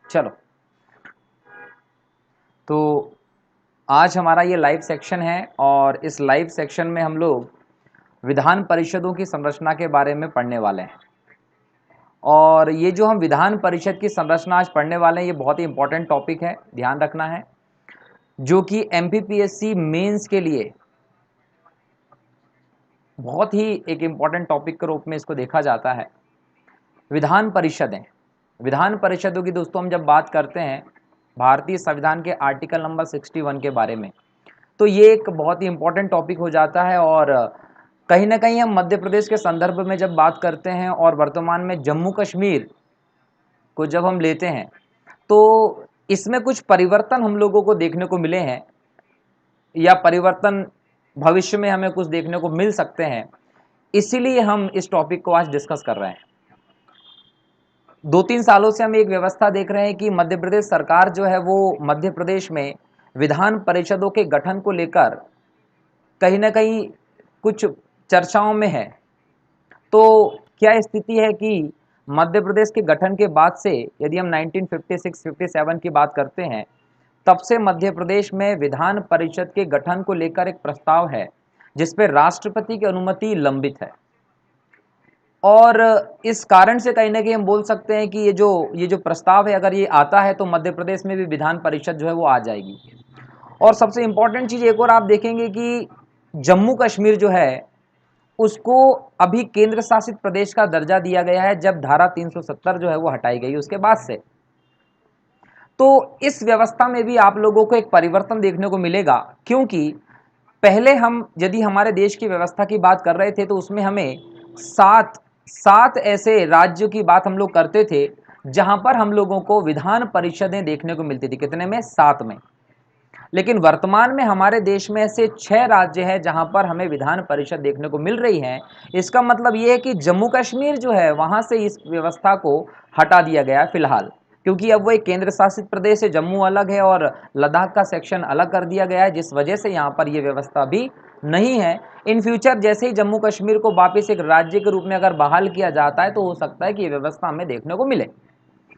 चलो, तो आज हमारा ये लाइव सेक्शन है और इस लाइव सेक्शन में हम लोग विधान परिषदों की संरचना के बारे में पढ़ने वाले हैं। और ये जो हम विधान परिषद की संरचना आज पढ़ने वाले हैं, ये बहुत ही इंपॉर्टेंट टॉपिक है, ध्यान रखना है, जो कि एमपीपीएससी मेंस के लिए बहुत ही एक इम्पॉर्टेंट टॉपिक के रूप में इसको देखा जाता है। विधान परिषदें, विधान परिषदों की दोस्तों हम जब बात करते हैं भारतीय संविधान के आर्टिकल नंबर 61 के बारे में, तो ये एक बहुत ही इम्पोर्टेंट टॉपिक हो जाता है। और कहीं ना कहीं हम मध्य प्रदेश के संदर्भ में जब बात करते हैं और वर्तमान में जम्मू कश्मीर को जब हम लेते हैं, तो इसमें कुछ परिवर्तन हम लोगों को देखने को मिले हैं, या परिवर्तन भविष्य में हमें कुछ देखने को मिल सकते हैं। इसीलिए हम इस टॉपिक को आज डिस्कस कर रहे हैं। 2-3 सालों से हम एक व्यवस्था देख रहे हैं कि मध्य प्रदेश सरकार जो है वो मध्य प्रदेश में विधान परिषदों के गठन को लेकर कहीं ना कहीं कुछ चर्चाओं में है। तो क्या स्थिति है कि मध्य प्रदेश के गठन के बाद से यदि हम 1956-57 की बात करते हैं, तब से मध्य प्रदेश में विधान परिषद के गठन को लेकर एक प्रस्ताव है जिस पे राष्ट्रपति की अनुमति लंबित है। और इस कारण से कहीं ना कहीं हम बोल सकते हैं कि ये जो प्रस्ताव है, अगर ये आता है तो मध्य प्रदेश में भी विधान परिषद जो है वो आ जाएगी। और सबसे इंपॉर्टेंट चीज एक और आप देखेंगे कि जम्मू कश्मीर जो है उसको अभी केंद्र शासित प्रदेश का दर्जा दिया गया है, जब धारा 370 जो है वो हटाई गई उसके बाद से। तो इस व्यवस्था में भी आप लोगों को एक परिवर्तन देखने को मिलेगा, क्योंकि पहले हम यदि हमारे देश की व्यवस्था की बात कर रहे थे तो उसमें हमें सात सात ऐसे राज्यों की बात हम लोग करते थे जहां पर हम लोगों को विधान परिषदें देखने को मिलती थी। कितने में? 7 में। लेकिन वर्तमान में हमारे देश में ऐसे 6 राज्य हैं जहां पर हमें विधान परिषद देखने को मिल रही है। इसका मतलब यह है कि जम्मू कश्मीर जो है वहां से इस व्यवस्था को हटा दिया गया है फिलहाल, क्योंकि अब वो एक केंद्र शासित प्रदेश है, जम्मू अलग है और लद्दाख का सेक्शन अलग कर दिया गया है, जिस वजह से यहाँ पर ये व्यवस्था भी नहीं है। इन फ्यूचर जैसे ही जम्मू कश्मीर को वापस एक राज्य के रूप में अगर बहाल किया जाता है तो हो सकता है कि ये व्यवस्था हमें देखने को मिले।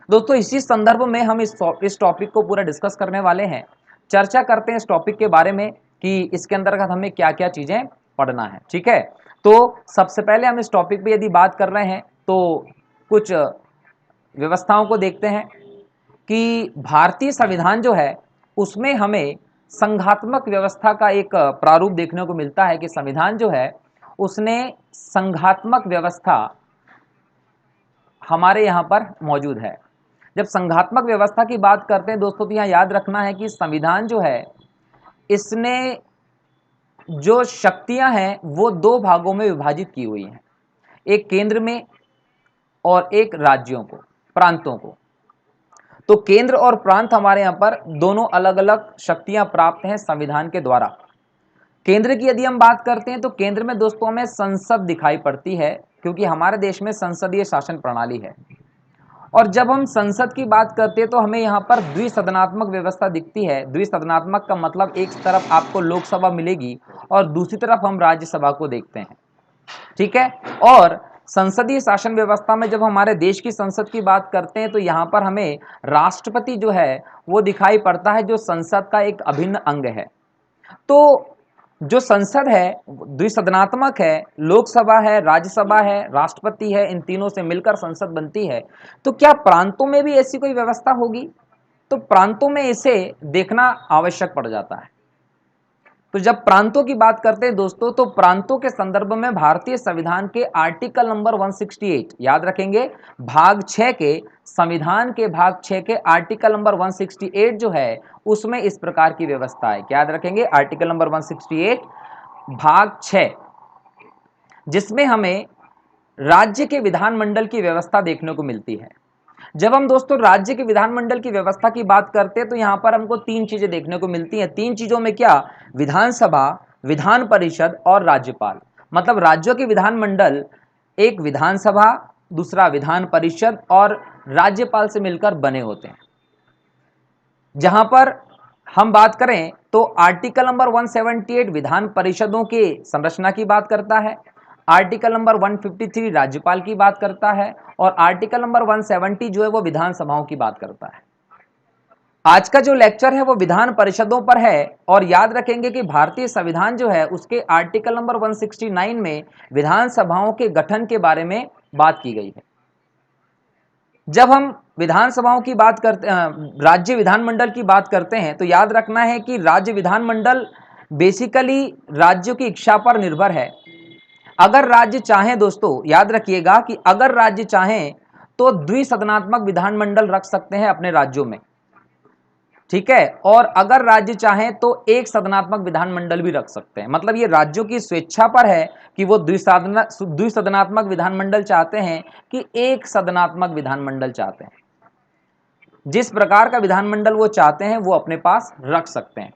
दोस्तों, इसी संदर्भ में हम इस टॉपिक को पूरा डिस्कस करने वाले हैं। चर्चा करते हैं इस टॉपिक के बारे में कि इसके अंतर्गत हमें क्या क्या चीजें पढ़ना है। ठीक है, तो सबसे पहले हम इस टॉपिक पे यदि बात कर रहे हैं तो कुछ व्यवस्थाओं को देखते हैं कि भारतीय संविधान जो है उसमें हमें संघात्मक व्यवस्था का एक प्रारूप देखने को मिलता है कि संविधान जो है उसने संघात्मक व्यवस्था हमारे यहाँ पर मौजूद है। जब संघात्मक व्यवस्था की बात करते हैं दोस्तों, तो यहाँ याद रखना है कि संविधान जो है इसने जो शक्तियां हैं वो 2 भागों में विभाजित की हुई हैं, एक केंद्र में और एक राज्यों को, प्रांतों को। तो केंद्र और प्रांत हमारे यहाँ पर दोनों अलग अलग शक्तियां प्राप्त हैं संविधान के द्वारा। केंद्र की यदि हम बात करते हैं तो केंद्र में दोस्तों हमें संसद दिखाई पड़ती है, क्योंकि हमारे देश में संसदीय शासन प्रणाली है। और जब हम संसद की बात करते हैं तो हमें यहाँ पर द्विसदनात्मक व्यवस्था दिखती है। द्विसदनात्मक का मतलब एक तरफ आपको लोकसभा मिलेगी और दूसरी तरफ हम राज्यसभा को देखते हैं। ठीक है, और संसदीय शासन व्यवस्था में जब हमारे देश की संसद की बात करते हैं तो यहाँ पर हमें राष्ट्रपति जो है वो दिखाई पड़ता है, जो संसद का एक अभिन्न अंग है। तो जो संसद है द्विसदनात्मक है, लोकसभा है, राज्यसभा है, राष्ट्रपति है, इन तीनों से मिलकर संसद बनती है। तो क्या प्रांतों में भी ऐसी कोई व्यवस्था होगी? तो प्रांतों में इसे देखना आवश्यक पड़ जाता है। तो जब प्रांतों की बात करते हैं दोस्तों, तो प्रांतों के संदर्भ में भारतीय संविधान के आर्टिकल नंबर 168 याद रखेंगे, भाग 6 के, संविधान के भाग 6 के आर्टिकल नंबर 168 जो है उसमें इस प्रकार की व्यवस्था है। क्या याद रखेंगे? आर्टिकल नंबर 168 भाग 6, जिसमें हमें राज्य के विधानमंडल की व्यवस्था देखने को मिलती है। जब हम दोस्तों राज्य के विधानमंडल की व्यवस्था की बात करते हैं तो यहां पर हमको 3 चीजें देखने को मिलती हैं। 3 चीजों में क्या? विधानसभा, विधान परिषद और राज्यपाल। मतलब राज्यों के विधानमंडल एक विधानसभा, दूसरा विधान परिषद और राज्यपाल से मिलकर बने होते हैं। जहां पर हम बात करें तो आर्टिकल नंबर 178 विधान परिषदों के संरचना की बात करता है, आर्टिकल नंबर 153 राज्यपाल की बात करता है और आर्टिकल नंबर 170 जो है वो विधानसभाओं की बात करता है। आज का जो लेक्चर है वो विधान परिषदों पर है और याद रखेंगे कि भारतीय संविधान जो है उसके आर्टिकल नंबर 169 में विधानसभाओं के गठन के बारे में बात की गई है। जब हम विधानसभाओं की बात करते राज्य विधानमंडल की बात करते हैं तो याद रखना है कि राज्य विधानमंडल बेसिकली राज्यों की इच्छा पर निर्भर है। अगर राज्य चाहें, दोस्तों याद रखिएगा कि अगर राज्य चाहें तो द्विसदनात्मक विधानमंडल रख सकते हैं अपने राज्यों में, ठीक है, और अगर राज्य चाहें तो एक सदनात्मक विधानमंडल भी रख सकते हैं। मतलब ये राज्यों की स्वेच्छा पर है कि वो द्विसदनात्मक विधानमंडल चाहते हैं कि एक सदनात्मक विधानमंडल चाहते हैं। जिस प्रकार का विधानमंडल वो चाहते हैं वो अपने पास रख सकते हैं।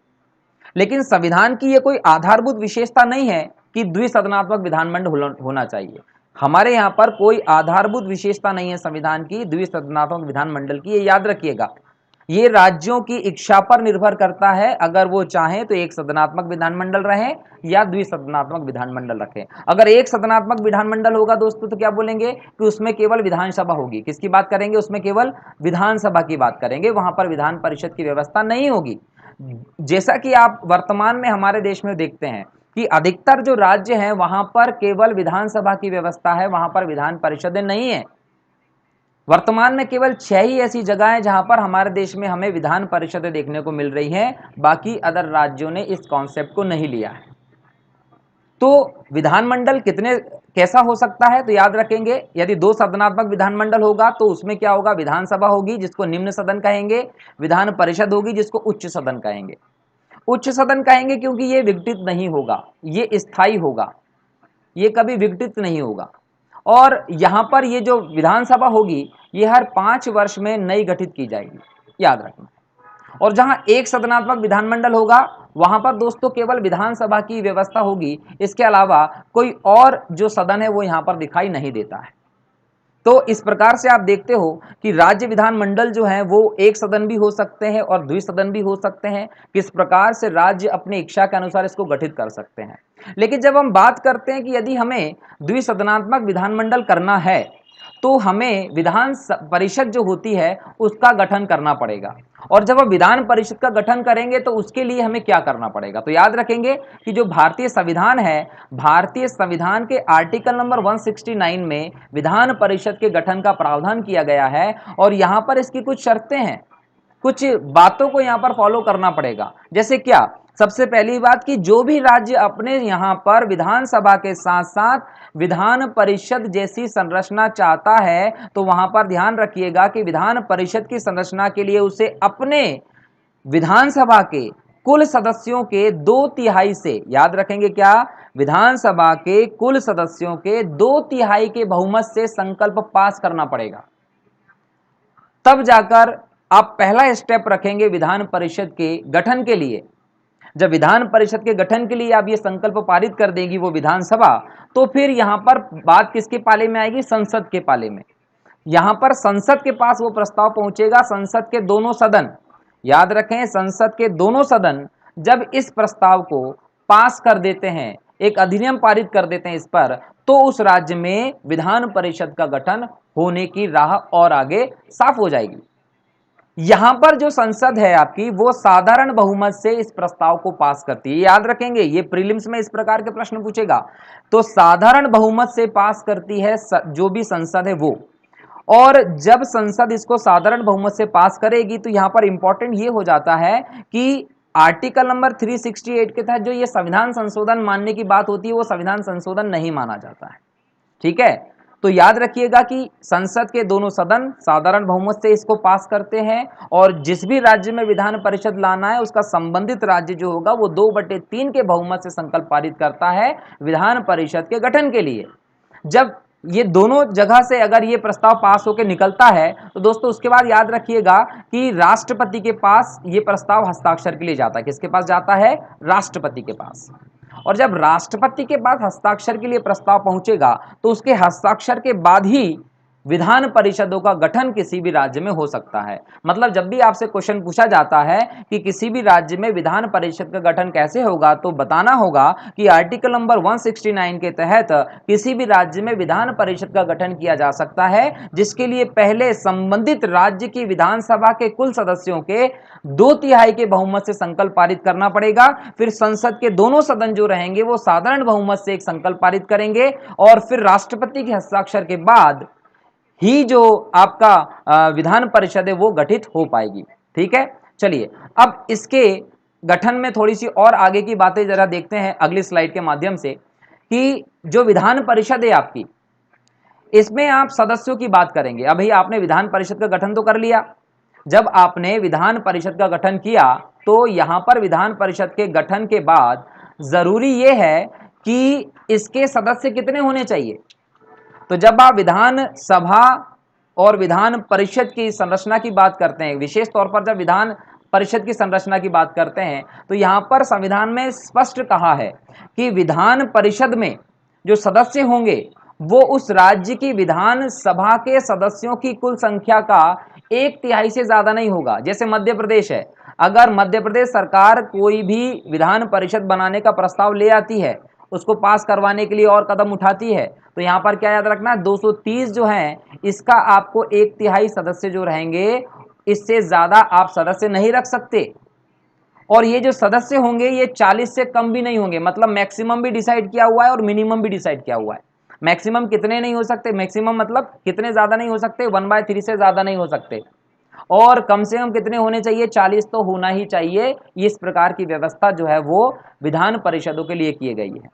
लेकिन संविधान की ये कोई आधारभूत विशेषता नहीं है कि द्विसदनात्मक विधानमंडल होना चाहिए। हमारे यहाँ पर कोई आधारभूत विशेषता नहीं है संविधान की द्विसदनात्मक विधानमंडल की, ये याद रखिएगा। ये राज्यों की इच्छा पर निर्भर करता है, अगर वो चाहें तो एक सदनात्मक विधानमंडल रहे या द्विसदनात्मक विधानमंडल रखें। अगर एक सदनात्मक विधानमंडल होगा दोस्तों तो क्या बोलेंगे कि उसमें केवल विधानसभा होगी। किसकी बात करेंगे? उसमें केवल विधानसभा की बात करेंगे, वहां पर विधान परिषद की व्यवस्था नहीं होगी। जैसा कि आप वर्तमान में हमारे देश में देखते हैं कि अधिकतर जो राज्य हैं वहां पर केवल विधानसभा की व्यवस्था है, वहां पर विधान परिषदें नहीं है। वर्तमान में केवल 6 ही ऐसी जगह हैं जहां पर हमारे देश में हमें विधान परिषदें देखने को मिल रही हैं, बाकी अदर राज्यों ने इस कॉन्सेप्ट को नहीं लिया है। तो विधानमंडल कैसा हो सकता है? तो याद रखेंगे, यदि दो सदनात्मक विधानमंडल होगा तो उसमें क्या होगा? विधानसभा होगी जिसको निम्न सदन कहेंगे, विधान परिषद होगी जिसको उच्च सदन कहेंगे। उच्च सदन कहेंगे क्योंकि ये विघटित नहीं होगा, ये स्थायी होगा, ये कभी विघटित नहीं होगा। और यहां पर ये जो विधानसभा होगी ये हर 5 वर्ष में नई गठित की जाएगी, याद रखना। और जहां एक सदनात्मक विधानमंडल होगा वहां पर दोस्तों केवल विधानसभा की व्यवस्था होगी, इसके अलावा कोई और जो सदन है वो यहां पर दिखाई नहीं देता है। तो इस प्रकार से आप देखते हो कि राज्य विधानमंडल जो है वो एक सदन भी हो सकते हैं और द्विसदन भी हो सकते हैं। किस प्रकार से राज्य अपनी इच्छा के अनुसार इसको गठित कर सकते हैं। लेकिन जब हम बात करते हैं कि यदि हमें द्विसदनात्मक विधानमंडल करना है तो हमें विधान परिषद जो होती है उसका गठन करना पड़ेगा। और जब हम विधान परिषद का गठन करेंगे तो उसके लिए हमें क्या करना पड़ेगा? तो याद रखेंगे कि जो भारतीय संविधान है, भारतीय संविधान के आर्टिकल नंबर 169 में विधान परिषद के गठन का प्रावधान किया गया है और यहां पर इसकी कुछ शर्तें हैं, कुछ बातों को यहां पर फॉलो करना पड़ेगा। जैसे क्या? सबसे पहली बात कि जो भी राज्य अपने यहां पर विधानसभा के साथ साथ विधान परिषद जैसी संरचना चाहता है तो वहां पर ध्यान रखिएगा कि विधान परिषद की संरचना के लिए उसे अपने विधानसभा के कुल सदस्यों के 2/3 से, याद रखेंगे क्या? विधानसभा के कुल सदस्यों के 2/3 के बहुमत से संकल्प पास करना पड़ेगा। तब जाकर आप पहला स्टेप रखेंगे विधान परिषद के गठन के लिए। जब विधान परिषद के गठन के लिए आप ये संकल्प पारित कर देगी वो विधानसभा, तो फिर यहां पर बात किसके पाले में आएगी? संसद के पाले में। यहां पर संसद के पास वो प्रस्ताव पहुंचेगा, संसद के दोनों सदन, याद रखें संसद के दोनों सदन जब इस प्रस्ताव को पास कर देते हैं, एक अधिनियम पारित कर देते हैं इस पर, तो उस राज्य में विधान परिषद का गठन होने की राह और आगे साफ हो जाएगी। यहां पर जो संसद है आपकी वो साधारण बहुमत से इस प्रस्ताव को पास करती है, याद रखेंगे ये प्रीलिम्स में इस प्रकार के प्रश्न पूछेगा। तो साधारण बहुमत से पास करती है जो भी संसद है वो। और जब संसद इसको साधारण बहुमत से पास करेगी तो यहां पर इंपॉर्टेंट ये हो जाता है कि आर्टिकल नंबर 368 के तहत जो ये संविधान संशोधन मानने की बात होती है वो संविधान संशोधन नहीं माना जाता है, ठीक है। तो याद रखिएगा कि संसद के दोनों सदन साधारण बहुमत से इसको पास करते हैं और जिस भी राज्य में विधान परिषद लाना है उसका संबंधित राज्य जो होगा वो 2/3 के बहुमत से संकल्प पारित करता है विधान परिषद के गठन के लिए। जब ये दोनों जगह से अगर ये प्रस्ताव पास होकर निकलता है तो दोस्तों उसके बाद याद रखिएगा कि राष्ट्रपति के पास ये प्रस्ताव हस्ताक्षर के लिए जाता है। किसके पास जाता है? राष्ट्रपति के पास। और जब राष्ट्रपति के पास हस्ताक्षर के लिए प्रस्ताव पहुंचेगा तो उसके हस्ताक्षर के बाद ही विधान परिषदों का गठन किसी भी राज्य में हो सकता है। मतलब जब भी आपसे क्वेश्चन पूछा जाता है कि किसी भी राज्य में विधान परिषद का गठन कैसे होगा, तो बताना होगा कि आर्टिकल नंबर 169 के तहत किसी भी राज्य में विधान परिषद का गठन किया जा सकता है, जिसके लिए पहले संबंधित राज्य की विधानसभा के कुल सदस्यों के 2/3 के बहुमत से संकल्प पारित करना पड़ेगा। फिर संसद के दोनों सदन जो रहेंगे वो साधारण बहुमत से एक संकल्प पारित करेंगे, और फिर राष्ट्रपति के हस्ताक्षर के बाद ही जो आपका विधान परिषद है वो गठित हो पाएगी। ठीक है, चलिए अब इसके गठन में थोड़ी सी और आगे की बातें जरा देखते हैं अगली स्लाइड के माध्यम से, कि जो विधान परिषद है आपकी, इसमें आप सदस्यों की बात करेंगे। अभी आपने विधान परिषद का गठन तो कर लिया। जब आपने विधान परिषद का गठन किया तो यहां पर विधान परिषद के गठन के बाद जरूरी यह है कि इसके सदस्य कितने होने चाहिए। तो जब आप विधान सभा और विधान परिषद की संरचना की बात करते हैं, विशेष तौर पर जब विधान परिषद की संरचना की बात करते हैं, तो यहां पर संविधान में स्पष्ट कहा है कि विधान परिषद में जो सदस्य होंगे वो उस राज्य की विधान सभा के सदस्यों की कुल संख्या का 1/3 से ज्यादा नहीं होगा। जैसे मध्य प्रदेश है, अगर मध्य प्रदेश सरकार कोई भी विधान परिषद बनाने का प्रस्ताव ले आती है, उसको पास करवाने के लिए और कदम उठाती है, तो यहां पर क्या याद रखना, 230 जो है इसका आपको 1/3 सदस्य जो रहेंगे, इससे ज्यादा आप सदस्य नहीं रख सकते। और ये जो सदस्य होंगे ये 40 से कम भी नहीं होंगे। मतलब मैक्सिमम भी डिसाइड किया हुआ है और मिनिमम भी डिसाइड किया हुआ है। मैक्सिमम कितने नहीं हो सकते, मैक्सिमम मतलब कितने ज्यादा नहीं हो सकते, 1/3 से ज्यादा नहीं हो सकते, और कम से कम कितने होने चाहिए, 40 तो होना ही चाहिए। इस प्रकार की व्यवस्था जो है वो विधान परिषदों के लिए की गई है।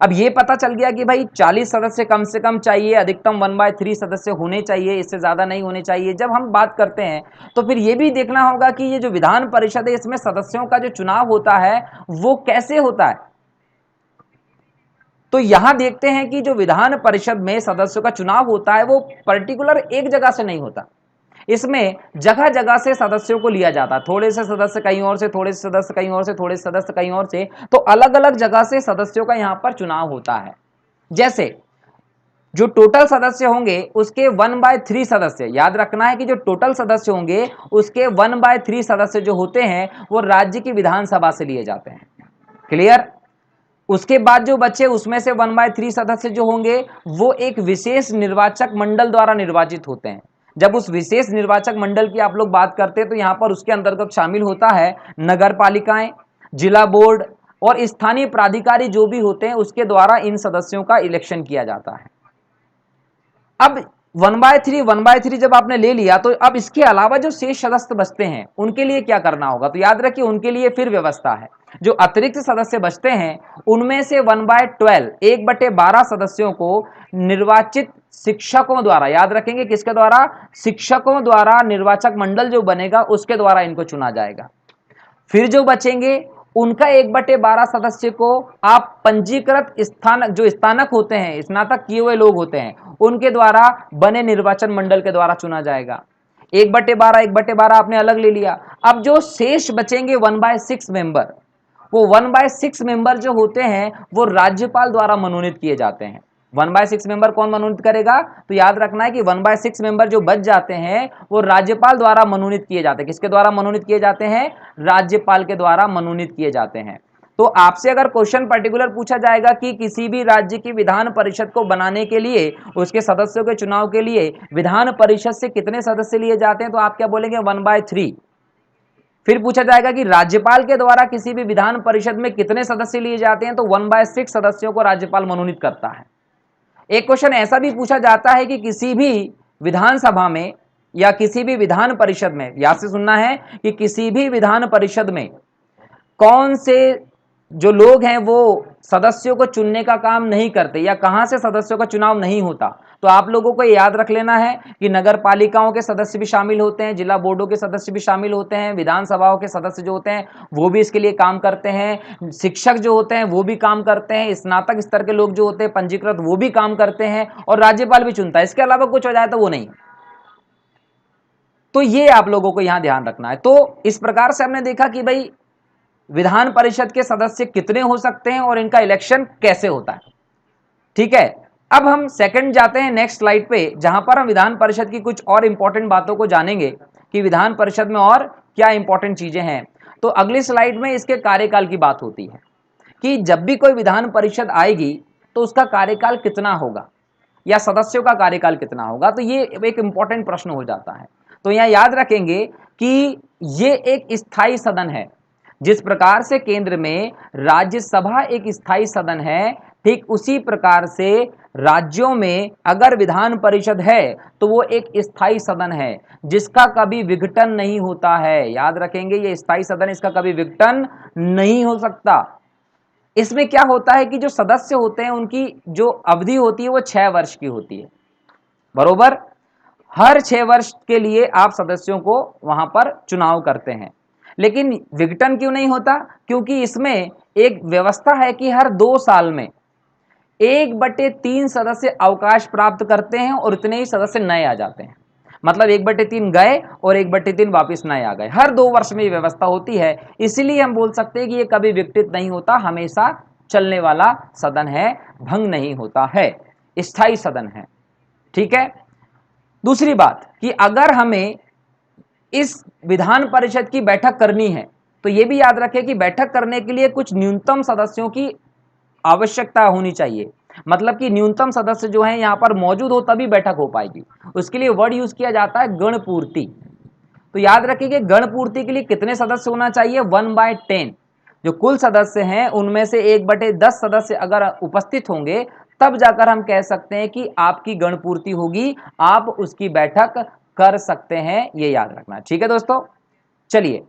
अब ये पता चल गया कि भाई 40 सदस्य कम से कम चाहिए, अधिकतम 1/3 सदस्य होने चाहिए, इससे ज्यादा नहीं होने चाहिए। जब हम बात करते हैं तो फिर ये भी देखना होगा कि ये जो विधान परिषद है इसमें सदस्यों का जो चुनाव होता है वो कैसे होता है। तो यहां देखते हैं कि जो विधान परिषद में सदस्यों का चुनाव होता है वो पर्टिकुलर एक जगह से नहीं होता, इसमें जगह जगह से सदस्यों को लिया जाता है। थोड़े से सदस्य कहीं और से, थोड़े से सदस्य कहीं और से, थोड़े से सदस्य कहीं और से, तो अलग अलग जगह से सदस्यों का यहां पर चुनाव होता है। जैसे जो टोटल सदस्य होंगे उसके 1/3 सदस्य, याद रखना है कि जो टोटल सदस्य होंगे उसके 1/3 सदस्य जो होते हैं वो राज्य की विधानसभा से लिए जाते हैं। क्लियर। उसके बाद जो बच्चे उसमें से 1/3 सदस्य जो होंगे वो एक विशेष निर्वाचक मंडल द्वारा निर्वाचित होते हैं। जब उस विशेष निर्वाचक मंडल की आप लोग बात करते हैं तो यहां पर उसके अंतर्गत शामिल होता है नगर पालिकाएं, जिला बोर्ड और स्थानीय प्राधिकारी जो भी होते हैं उसके द्वारा इन सदस्यों का इलेक्शन किया जाता है। अब 1/3 जब आपने ले लिया तो अब इसके अलावा जो शेष सदस्य बचते हैं उनके लिए क्या करना होगा, तो याद रखिए उनके लिए फिर व्यवस्था है। जो अतिरिक्त सदस्य बचते हैं उनमें से 1/12 1/12 सदस्यों को निर्वाचित शिक्षकों द्वारा, याद रखेंगे किसके द्वारा, शिक्षकों द्वारा निर्वाचक मंडल जो बनेगा उसके द्वारा इनको चुना जाएगा। फिर जो बचेंगे उनका 1/12 सदस्य को आप पंजीकृत स्थानक, जो स्थानक होते हैं, स्नातक किए हुए लोग होते हैं, उनके द्वारा बने निर्वाचन मंडल के द्वारा चुना जाएगा। 1/12 आपने अलग ले लिया। अब जो शेष बचेंगे 1/6 मेंबर, वो 1/6 मेंबर जो होते हैं वो राज्यपाल द्वारा मनोनीत किए जाते हैं। 1/6 मेंबर कौन मनोनीत करेगा, तो याद रखना है कि 1/6 मेंबर जो बच जाते हैं वो राज्यपाल द्वारा मनोनीत किए जाते हैं। किसके द्वारा मनोनीत किए जाते हैं, राज्यपाल के द्वारा मनोनीत किए जाते हैं। तो आपसे अगर क्वेश्चन पर्टिकुलर पूछा जाएगा कि किसी भी राज्य की विधान परिषद को बनाने के लिए, उसके सदस्यों के चुनाव के लिए विधान परिषद से कितने सदस्य लिए जाते हैं, तो आप क्या बोलेंगे, 1/3। फिर पूछा जाएगा कि राज्यपाल के द्वारा किसी भी विधान परिषद में कितने सदस्य लिए जाते हैं, तो 1/6 सदस्यों को राज्यपाल मनोनीत करता है। एक क्वेश्चन ऐसा भी पूछा जाता है कि किसी भी विधानसभा में या किसी भी विधान परिषद में, याद से सुनना है कि किसी भी विधान परिषद में कौन से जो लोग हैं वो सदस्यों को चुनने का काम नहीं करते या कहां से सदस्यों का चुनाव नहीं होता, तो आप लोगों को याद रख लेना है कि नगर पालिकाओं के सदस्य भी शामिल होते हैं, जिला बोर्डों के सदस्य भी शामिल होते हैं, विधानसभाओं के सदस्य जो होते हैं वो भी इसके लिए काम करते हैं, शिक्षक जो होते हैं वो भी काम करते हैं, स्नातक स्तर के लोग जो होते हैं पंजीकृत वो भी काम करते हैं, और राज्यपाल भी चुनता है। इसके अलावा कुछ हो जाए तो वो नहीं। तो ये आप लोगों को यहां ध्यान रखना है। तो इस प्रकार से हमने देखा कि भाई विधान परिषद के सदस्य कितने हो सकते हैं और इनका इलेक्शन कैसे होता है। ठीक है, अब हम सेकंड जाते हैं नेक्स्ट स्लाइड पे, जहां पर हम विधान परिषद की कुछ और इंपॉर्टेंट बातों को जानेंगे कि विधान परिषद में और क्या इंपॉर्टेंट चीजें हैं। तो अगली स्लाइड में इसके कार्यकाल की बात होती है कि जब भी कोई विधान परिषद आएगी तो उसका कार्यकाल कितना होगा या सदस्यों का कार्यकाल कितना होगा, तो ये एक इंपॉर्टेंट प्रश्न हो जाता है। तो यहां याद रखेंगे कि ये एक स्थायी सदन है। जिस प्रकार से केंद्र में राज्यसभा एक स्थायी सदन है, ठीक उसी प्रकार से राज्यों में अगर विधान परिषद है तो वो एक स्थायी सदन है जिसका कभी विघटन नहीं होता है। याद रखेंगे ये स्थायी सदन, इसका कभी विघटन नहीं हो सकता। इसमें क्या होता है कि जो सदस्य होते हैं उनकी जो अवधि होती है वो 6 वर्ष की होती है, बरोबर। हर 6 वर्ष के लिए आप सदस्यों को वहां पर चुनाव करते हैं। लेकिन विघटन क्यों नहीं होता? क्योंकि इसमें एक व्यवस्था है कि हर 2 साल में 1/3 सदस्य अवकाश प्राप्त करते हैं और उतने ही सदस्य नए आ जाते हैं। मतलब 1/3 गए और 1/3 वापिस नए आ गए। हर 2 वर्ष में ये व्यवस्था होती है। इसीलिए हम बोल सकते हैं कि ये कभी विघटित नहीं होता, हमेशा चलने वाला सदन है, भंग नहीं होता है, स्थायी सदन है। ठीक है। दूसरी बात कि अगर हमें इस विधान परिषद की बैठक करनी है तो यह भी याद रखें कि बैठक करने के लिए कुछ न्यूनतम सदस्यों की आवश्यकता होनी चाहिए। मतलब कि न्यूनतम सदस्य जो है यहां पर मौजूद हो तभी बैठक हो पाएगी। उसके लिए वर्ड यूज किया जाता है गणपूर्ति। तो याद रखिए गणपूर्ति के लिए कितने सदस्य होना चाहिए? 1/10। जो कुल सदस्य हैं उनमें से 1/10 सदस्य अगर उपस्थित होंगे तब जाकर हम कह सकते हैं कि आपकी गणपूर्ति होगी, आप उसकी बैठक कर सकते हैं। ये याद रखना, ठीक है दोस्तों। चलिए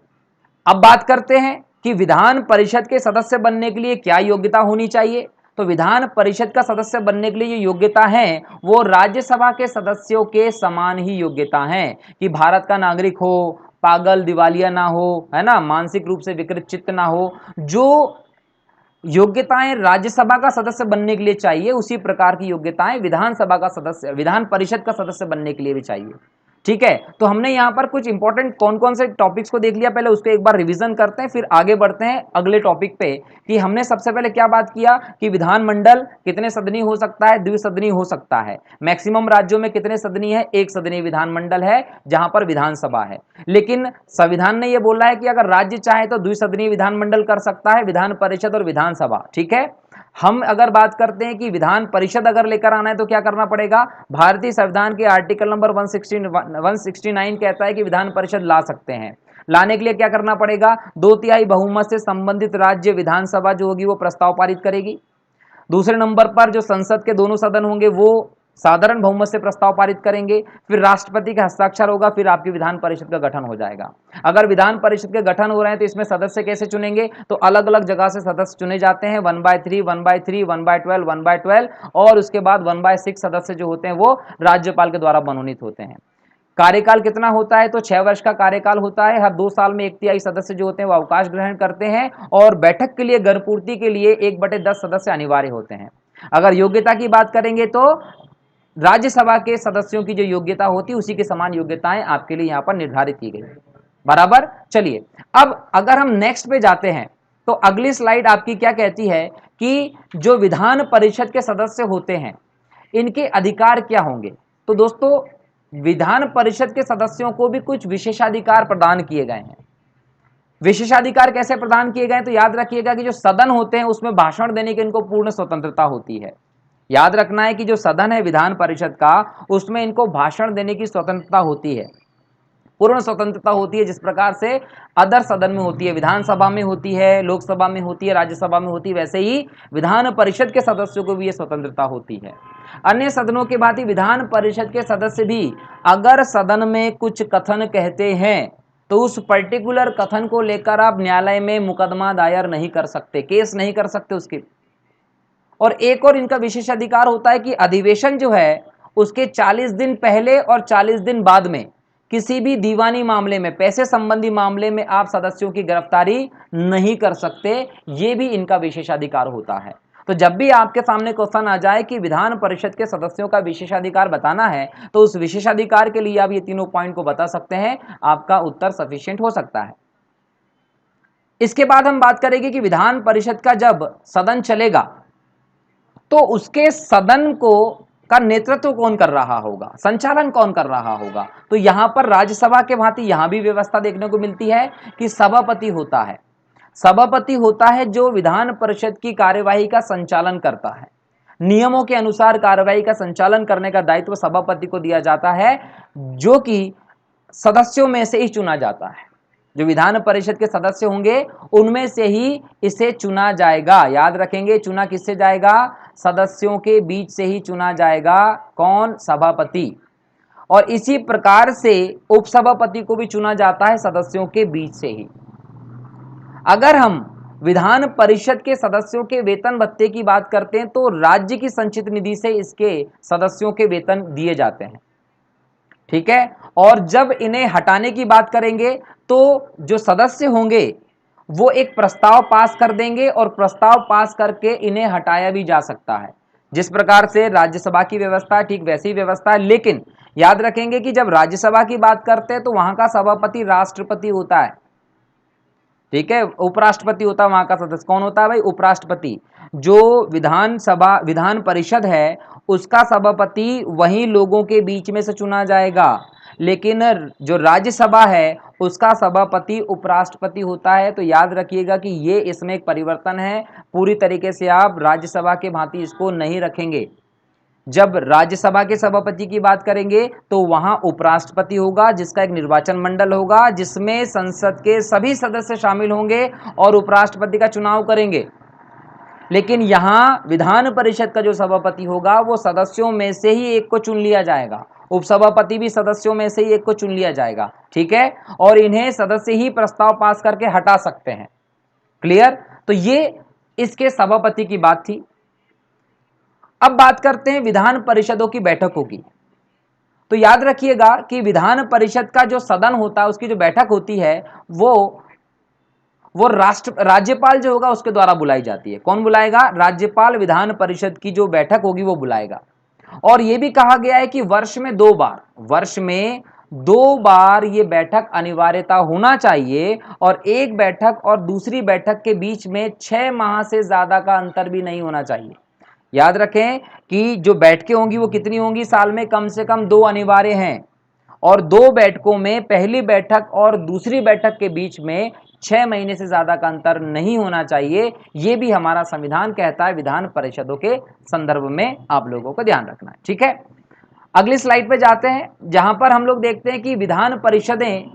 अब बात करते हैं कि विधान परिषद के सदस्य बनने के लिए क्या योग्यता होनी चाहिए। तो विधान परिषद का सदस्य बनने के लिए जो योग्यता है वो राज्यसभा के सदस्यों के समान ही योग्यता है कि भारत का नागरिक हो, पागल दिवालिया ना हो, है ना, मानसिक रूप से विकृत चित्त ना हो। जो योग्यताएं राज्यसभा का सदस्य बनने के लिए चाहिए उसी प्रकार की योग्यताएं विधानसभा का सदस्य, विधान परिषद का सदस्य बनने के लिए भी चाहिए। ठीक है। तो हमने यहां पर कुछ इंपॉर्टेंट कौन कौन से टॉपिक्स को देख लिया, पहले उसको एक बार रिवीजन करते हैं, फिर आगे बढ़ते हैं अगले टॉपिक पे कि हमने सबसे पहले क्या बात किया कि विधानमंडल कितने सदनी हो सकता है? द्विसदनी हो सकता है। मैक्सिमम राज्यों में कितने सदनी है? 1 सदनी विधानमंडल है जहां पर विधानसभा है। लेकिन संविधान ने यह बोला है कि अगर राज्य चाहे तो द्विसदनीय विधानमंडल कर सकता है, विधान परिषद और विधानसभा। ठीक है। हम अगर बात करते हैं कि विधान परिषद अगर लेकर आना है तो क्या करना पड़ेगा? भारतीय संविधान के आर्टिकल नंबर 169 कहता है कि विधान परिषद ला सकते हैं। लाने के लिए क्या करना पड़ेगा? 2/3 बहुमत से संबंधित राज्य विधानसभा जो होगी वो प्रस्ताव पारित करेगी। दूसरे नंबर पर जो संसद के दोनों सदन होंगे वो साधारण बहुमत से प्रस्ताव पारित करेंगे। फिर राष्ट्रपति का हस्ताक्षर होगा, फिर आपकी विधान परिषद का गठन हो जाएगा। अगर विधान परिषद के गठन हो रहे हैं तो इसमें सदस्य कैसे चुनेंगे? तो अलग अलग जगह से सदस्य चुने जाते हैं, 1/3, 1/3, 1/12, 1/12 और उसके बाद 1/6 सदस्य जो होते हैं वो राज्यपाल के द्वारा मनोनीत होते हैं। कार्यकाल कितना होता है? तो 6 वर्ष का कार्यकाल होता है। हर 2 साल में 1/3 सदस्य जो होते हैं वो अवकाश ग्रहण करते हैं और बैठक के लिए गणपूर्ति के लिए 1/10 सदस्य अनिवार्य होते हैं। अगर योग्यता की बात करेंगे तो राज्यसभा के सदस्यों की जो योग्यता होती है उसी के समान योग्यताएं आपके लिए यहां पर निर्धारित की गई, बराबर। चलिए अब अगर हम नेक्स्ट पे जाते हैं तो अगली स्लाइड आपकी क्या कहती है कि जो विधान परिषद के सदस्य होते हैं इनके अधिकार क्या होंगे। तो दोस्तों विधान परिषद के सदस्यों को भी कुछ विशेषाधिकार प्रदान किए गए हैं। विशेषाधिकार कैसे प्रदान किए गए? तो याद रखिएगा कि जो सदन होते हैं उसमें भाषण देने की इनको पूर्ण स्वतंत्रता होती है। याद रखना है कि जो सदन है विधान परिषद का उसमें इनको भाषण देने की स्वतंत्रता होती है, पूर्ण स्वतंत्रता होती है। जिस प्रकार से अदर सदन में होती है, विधानसभा में होती है, लोकसभा में होती है, राज्यसभा में होती है, वैसे ही विधान परिषद के सदस्यों को भी ये स्वतंत्रता होती है। अन्य सदनों के भांति विधान परिषद के सदस्य भी अगर सदन में कुछ कथन कहते हैं तो उस पर्टिकुलर कथन को लेकर आप न्यायालय में मुकदमा दायर नहीं कर सकते, केस नहीं कर सकते उसके। और एक और इनका विशेष अधिकार होता है कि अधिवेशन जो है उसके 40 दिन पहले और 40 दिन बाद में किसी भी दीवानी मामले में, पैसे संबंधी मामले में आप सदस्यों की गिरफ्तारी नहीं कर सकते। यह भी इनका विशेषाधिकार होता है। तो जब भी आपके सामने क्वेश्चन आ जाए कि विधान परिषद के सदस्यों का विशेषाधिकार बताना है तो उस विशेषाधिकार के लिए आप ये तीनों पॉइंट को बता सकते हैं, आपका उत्तर सफिशिएंट हो सकता है। इसके बाद हम बात करेंगे कि विधान परिषद का जब सदन चलेगा तो उसके सदन को का नेतृत्व कौन कर रहा होगा, संचालन कौन कर रहा होगा। तो यहां पर राज्यसभा के भांति यहां भी व्यवस्था देखने को मिलती है कि सभापति होता है। सभापति होता है जो विधान परिषद की कार्यवाही का संचालन करता है। नियमों के अनुसार कार्यवाही का संचालन करने का दायित्व सभापति को दिया जाता है, जो कि सदस्यों में से ही चुना जाता है। जो विधान परिषद के सदस्य होंगे उनमें से ही इसे चुना जाएगा। याद रखेंगे, चुना किससे जाएगा, सदस्यों के बीच से ही चुना जाएगा। कौन, सभापति। और इसी प्रकार से उपसभापति को भी चुना जाता है सदस्यों के बीच से ही। अगर हम विधान परिषद के सदस्यों के वेतन भत्ते की बात करते हैं तो राज्य की संचित निधि से इसके सदस्यों के वेतन दिए जाते हैं, ठीक है। और जब इन्हें हटाने की बात करेंगे तो जो सदस्य होंगे वो एक प्रस्ताव पास कर देंगे और प्रस्ताव पास करके इन्हें हटाया भी जा सकता है। जिस प्रकार से राज्यसभा की व्यवस्था ठीक वैसी व्यवस्था है। लेकिन याद रखेंगे कि जब राज्यसभा की बात करते हैं तो वहां का सभापति राष्ट्रपति होता है, ठीक है। उपराष्ट्रपति होता है वहां का सदस्य। कौन होता है भाई, उपराष्ट्रपति। जो विधान परिषद है उसका सभापति वही लोगों के बीच में से चुना जाएगा, लेकिन जो राज्यसभा है उसका सभापति उपराष्ट्रपति होता है। तो याद रखिएगा कि ये इसमें एक परिवर्तन है। पूरी तरीके से आप राज्यसभा के भांति इसको नहीं रखेंगे। जब राज्यसभा के सभापति की बात करेंगे तो वहां उपराष्ट्रपति होगा, जिसका एक निर्वाचन मंडल होगा जिसमें संसद के सभी सदस्य शामिल होंगे और उपराष्ट्रपति का चुनाव करेंगे। लेकिन यहां विधान परिषद का जो सभापति होगा वो सदस्यों में से ही एक को चुन लिया जाएगा। उपसभापति भी सदस्यों में से ही एक को चुन लिया जाएगा, ठीक है। और इन्हें सदस्य ही प्रस्ताव पास करके हटा सकते हैं। क्लियर। तो ये इसके सभापति की बात थी। अब बात करते हैं विधान परिषदों की बैठकों की। तो याद रखिएगा कि विधान परिषद का जो सदन होता है उसकी जो बैठक होती है वो राज्यपाल जो होगा उसके द्वारा बुलाई जाती है। कौन बुलाएगा, राज्यपाल विधान परिषद की जो बैठक होगी वो बुलाएगा। और यह भी कहा गया है कि वर्ष में 2 बार ये बैठक अनिवार्यता होना चाहिए और एक बैठक और दूसरी बैठक के बीच में 6 माह से ज्यादा का अंतर भी नहीं होना चाहिए। याद रखें कि जो बैठकें होंगी वो कितनी होंगी, साल में कम से कम 2 अनिवार्य हैं और 2 बैठकों में पहली बैठक और दूसरी बैठक के बीच में 6 महीने से ज्यादा का अंतर नहीं होना चाहिए। ये भी हमारा संविधान कहता है। विधान परिषदों के संदर्भ में आप लोगों को ध्यान रखना है, ठीक है। अगली स्लाइड पे जाते हैं, जहां पर हम लोग देखते हैं कि विधान परिषदें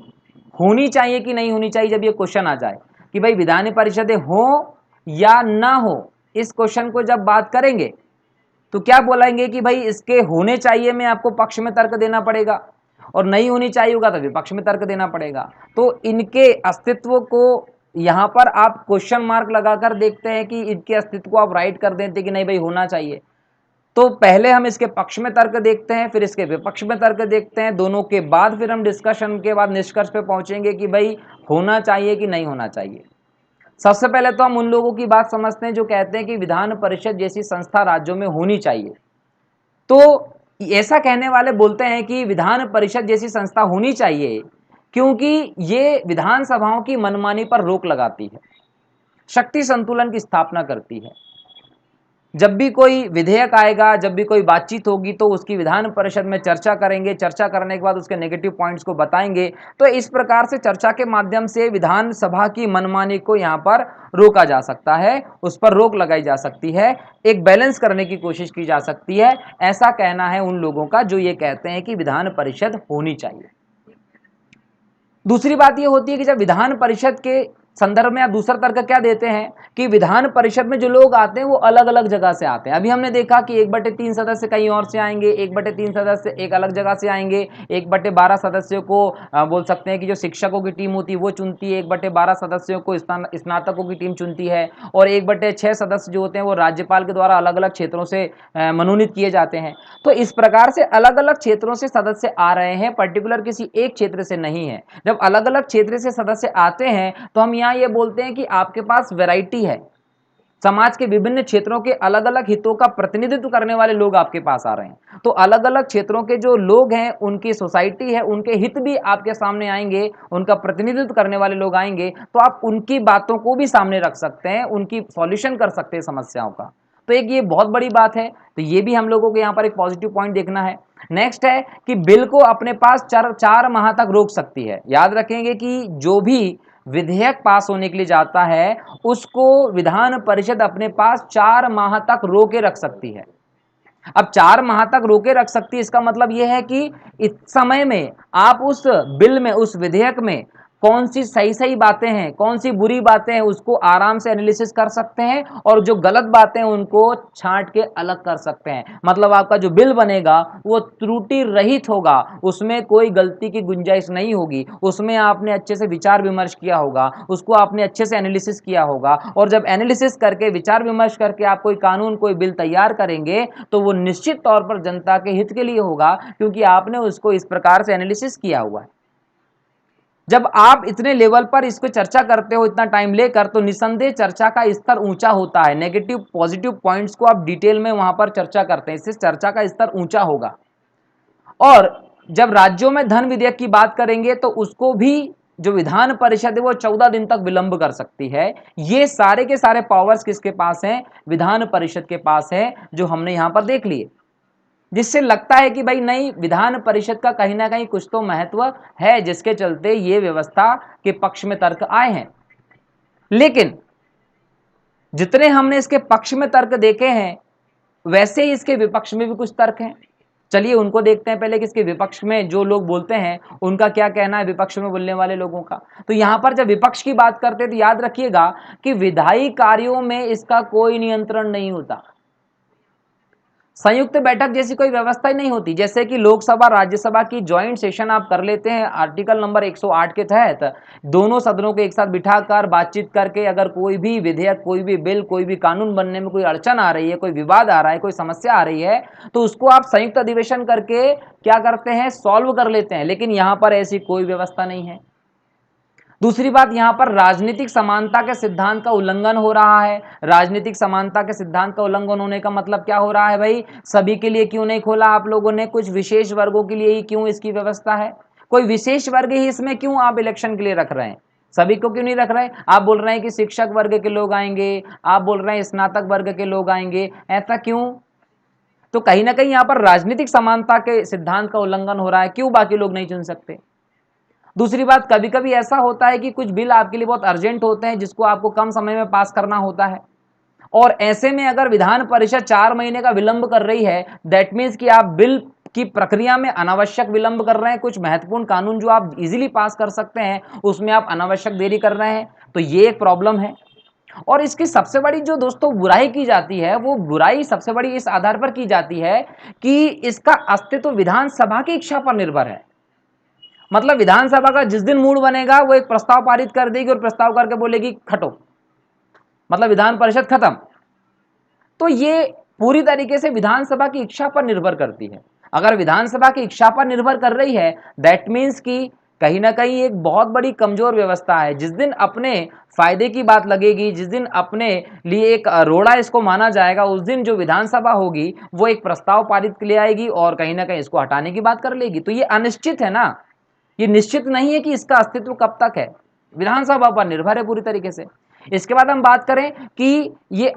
होनी चाहिए कि नहीं होनी चाहिए। जब ये क्वेश्चन आ जाए कि भाई विधान परिषदें हो या ना हो, इस क्वेश्चन को जब बात करेंगे तो क्या बोलेंगे कि भाई इसके होने चाहिए में आपको पक्ष में तर्क देना पड़ेगा और नहीं होनी चाहिए होगा तो विपक्ष में तर्क देना पड़ेगा। तो इनके अस्तित्व को यहां पर आप क्वेश्चन मार्क लगाकर देखते हैं कि इनके अस्तित्व को आप राइट कर देते कि नहीं भाई होना चाहिए। तो पहले हम इसके पक्ष में तर्क देखते हैं, फिर इसके विपक्ष में तर्क देखते हैं। दोनों के बाद फिर हम डिस्कशन के बाद निष्कर्ष पे पहुंचेंगे कि भाई होना चाहिए कि नहीं होना चाहिए। सबसे पहले तो हम उन लोगों की बात समझते हैं जो कहते हैं कि विधान परिषद जैसी संस्था राज्यों में होनी चाहिए। तो ऐसा कहने वाले बोलते हैं कि विधान परिषद जैसी संस्था होनी चाहिए क्योंकि ये विधानसभाओं की मनमानी पर रोक लगाती है, शक्ति संतुलन की स्थापना करती है। जब भी कोई विधेयक आएगा, जब भी कोई बातचीत होगी तो उसकी विधान परिषद में चर्चा करेंगे, चर्चा करने के बाद उसके नेगेटिव पॉइंट्स को बताएंगे। तो इस प्रकार से चर्चा के माध्यम से विधानसभा की मनमानी को यहाँ पर रोका जा सकता है, उस पर रोक लगाई जा सकती है, एक बैलेंस करने की कोशिश की जा सकती है। ऐसा कहना है उन लोगों का जो ये कहते हैं कि विधान परिषद होनी चाहिए। दूसरी बात ये होती है कि जब विधान परिषद के संदर्भ में आप दूसरा तर्क क्या देते हैं कि विधान परिषद में जो लोग आते हैं वो अलग अलग जगह से आते हैं। अभी हमने देखा कि 1/3 सदस्य कहीं और से आएंगे, 1/3 सदस्य एक अलग जगह से आएंगे, 1/12 सदस्यों को बोल सकते हैं कि जो शिक्षकों की टीम होती है वो चुनती है, 1/12 सदस्यों को स्नातकों की टीम चुनती है और 1/6 सदस्य जो होते हैं वो राज्यपाल के द्वारा अलग अलग क्षेत्रों से मनोनीत किए जाते हैं। तो इस प्रकार से अलग अलग क्षेत्रों से सदस्य आ रहे हैं, पर्टिकुलर किसी एक क्षेत्र से नहीं है। जब अलग अलग क्षेत्र से सदस्य आते हैं तो हम यहाँ ये बोलते हैं कि आपके पास वैरायटी है, समाज के विभिन्न क्षेत्रों के अलग अलग हितों का प्रतिनिधित्व करने वाले लोग आपके पास आ रहे हैं। तो अलग अलग क्षेत्रों के जो लोग हैं, उनकी सोसाइटी है, उनके हित भी आपके सामने आएंगे, उनका प्रतिनिधित्व करने वाले लोग आएंगे, तो आप उनकी बातों को भी सामने रख सकते हैं, उनकी सॉल्यूशन कर सकते हैं समस्याओं का। तो तो एक ये बहुत बड़ी बात है, तो ये भी हम लोगों को यहाँ पर एक पॉजिटिव पॉइंट देखना है। नेक्स्ट है कि बिल को अपने पास 4 माह तक रोक सकती है। याद रखेंगे कि जो भी विधेयक पास होने के लिए जाता है उसको विधान परिषद अपने पास 4 माह तक रोके रख सकती है। अब 4 माह तक रोके रख सकती है, इसका मतलब यह है कि इस समय में आप उस बिल में, उस विधेयक में कौन सी सही सही बातें हैं, कौन सी बुरी बातें हैं, उसको आराम से एनालिसिस कर सकते हैं और जो गलत बातें हैं उनको छांट के अलग कर सकते हैं। मतलब आपका जो बिल बनेगा वो त्रुटि रहित होगा, उसमें कोई गलती की गुंजाइश नहीं होगी, उसमें आपने अच्छे से विचार विमर्श किया होगा, उसको आपने अच्छे से एनालिसिस किया होगा, और जब एनालिसिस करके विचार विमर्श करके आप कोई कानून, कोई बिल तैयार करेंगे तो वो निश्चित तौर पर जनता के हित के लिए होगा, क्योंकि आपने उसको इस प्रकार से एनालिसिस किया हुआ है। जब आप इतने लेवल पर इसको चर्चा करते हो इतना टाइम लेकर, तो निसंदेह चर्चा का स्तर ऊंचा होता है। नेगेटिव पॉजिटिव पॉइंट्स को आप डिटेल में वहां पर चर्चा करते हैं, इससे चर्चा का स्तर ऊंचा होगा। और जब राज्यों में धन विधेयक की बात करेंगे तो उसको भी जो विधान परिषद है वो 14 दिन तक विलंब कर सकती है। ये सारे के सारे पावर्स किसके पास हैं? विधान परिषद के पास है, जो हमने यहां पर देख लिए, जिससे लगता है कि भाई नहीं, विधान परिषद का कहीं ना कहीं कुछ तो महत्व है, जिसके चलते ये व्यवस्था के पक्ष में तर्क आए हैं। लेकिन जितने हमने इसके पक्ष में तर्क देखे हैं वैसे ही इसके विपक्ष में भी कुछ तर्क हैं। चलिए उनको देखते हैं पहले कि इसके विपक्ष में जो लोग बोलते हैं उनका क्या कहना है, विपक्ष में बोलने वाले लोगों का। तो यहां पर जब विपक्ष की बात करते हैं तो याद रखिएगा कि विधायी कार्यों में इसका कोई नियंत्रण नहीं होता। संयुक्त बैठक जैसी कोई व्यवस्था ही नहीं होती। जैसे कि लोकसभा राज्यसभा की ज्वाइंट सेशन आप कर लेते हैं आर्टिकल नंबर 108 के तहत, दोनों सदनों को एक साथ बिठाकर बातचीत करके अगर कोई भी विधेयक, कोई भी बिल, कोई भी कानून बनने में कोई अड़चन आ रही है, कोई विवाद आ रहा है, कोई समस्या आ रही है, तो उसको आप संयुक्त अधिवेशन करके क्या करते हैं, सॉल्व कर लेते हैं। लेकिन यहां पर ऐसी कोई व्यवस्था नहीं है। दूसरी बात, यहां पर राजनीतिक समानता के सिद्धांत का उल्लंघन हो रहा है। राजनीतिक समानता के सिद्धांत का उल्लंघन होने का मतलब क्या हो रहा है भाई? सभी के लिए क्यों नहीं खोला आप लोगों ने, कुछ विशेष वर्गों के लिए ही क्यों इसकी व्यवस्था है? कोई विशेष वर्ग ही इसमें क्यों आप इलेक्शन के लिए रख रहे हैं? सभी को क्यों नहीं रख रहे? आप बोल रहे हैं कि शिक्षक वर्ग के लोग आएंगे, आप बोल रहे हैं स्नातक वर्ग के लोग आएंगे, ऐसा क्यों? तो कहीं ना कहीं यहां पर राजनीतिक समानता के सिद्धांत का उल्लंघन हो रहा है, क्यों बाकी लोग नहीं चुन सकते? दूसरी बात, कभी कभी ऐसा होता है कि कुछ बिल आपके लिए बहुत अर्जेंट होते हैं जिसको आपको कम समय में पास करना होता है, और ऐसे में अगर विधान परिषद 4 महीने का विलंब कर रही है, दैट मीन्स कि आप बिल की प्रक्रिया में अनावश्यक विलंब कर रहे हैं। कुछ महत्वपूर्ण कानून जो आप इजीली पास कर सकते हैं उसमें आप अनावश्यक देरी कर रहे हैं, तो ये एक प्रॉब्लम है। और इसकी सबसे बड़ी जो दोस्तों बुराई की जाती है, वो बुराई सबसे बड़ी इस आधार पर की जाती है कि इसका अस्तित्व विधानसभा की इच्छा पर निर्भर है। मतलब विधानसभा का जिस दिन मूड बनेगा वो एक प्रस्ताव पारित कर देगी और प्रस्ताव करके बोलेगी खटो, मतलब विधान परिषद खत्म। तो ये पूरी तरीके से विधानसभा की इच्छा पर निर्भर करती है। अगर विधानसभा की इच्छा पर निर्भर कर रही है, दैट मीन्स कि कहीं ना कहीं एक बहुत बड़ी कमजोर व्यवस्था है। जिस दिन अपने फायदे की बात लगेगी, जिस दिन अपने लिए एक रोड़ा इसको माना जाएगा, उस दिन जो विधानसभा होगी वो एक प्रस्ताव पारित के लिए आएगी और कहीं ना कहीं इसको हटाने की बात कर लेगी। तो ये अनिश्चित है ना, ये निश्चित नहीं है कि इसका अस्तित्व कब तक है, विधानसभा पर निर्भर है पूरी तरीके से। इसके बाद हम बात करें कि ये